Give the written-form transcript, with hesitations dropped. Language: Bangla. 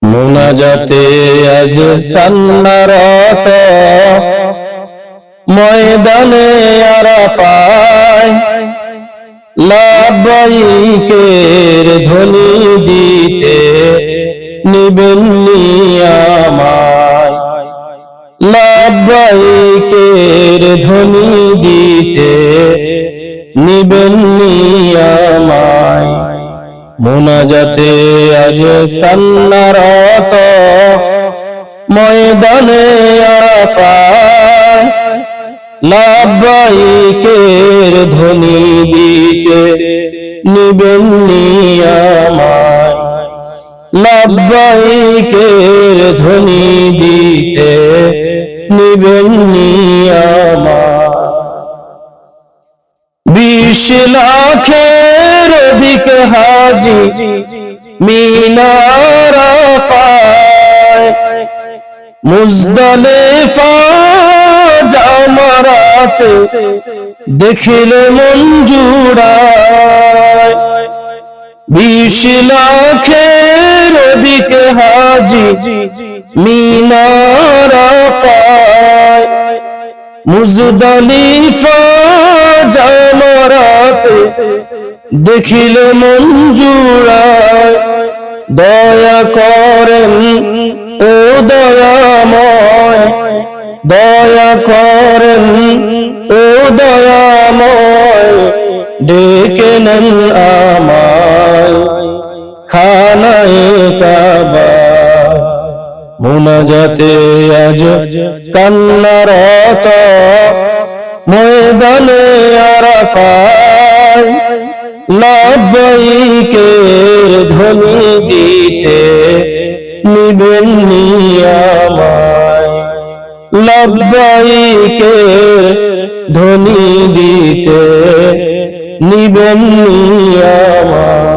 মুনাজাতে আজ কান্নারত ময়দানে আরাফায় লাব্বাইকের ধ্বনি দিতে নিবেননি আমায়, লাব্বাইকের ধ্বনি দিতে নিবেননি আমায়। মুনাজাতে আজ কান্নারত ময়দানে আরাফায় লাব্বাইকের ধ্বনি দিতে নিবেননি আমায়, লাব্বাইকের ধ্বনি দিতে নিবেননি আমায়। 20 লাখের অধিক হাজি মিনার আরাফায় মুজদালিফা জামারাতে দেখিলে মন জুড়ায়। 20 লাখের অধিক হাজি মিনার আরাফায় মুজদালিফা জামারাতে দেখিলে মন জুড়ায়। দয়া করেন ও দয়াময়, দয়া করেন ও দয়াময়, ডেকে নেন আমায় খানায়ে কাবা। মুনাজাতে আজ কান্নারত ময়দানে আরাফায় লাব্বাইকের ধ্বনি দিতে নিবেননি আমায়, লাব্বাইকের ধ্বনি দিতে নিবেননি আমায়।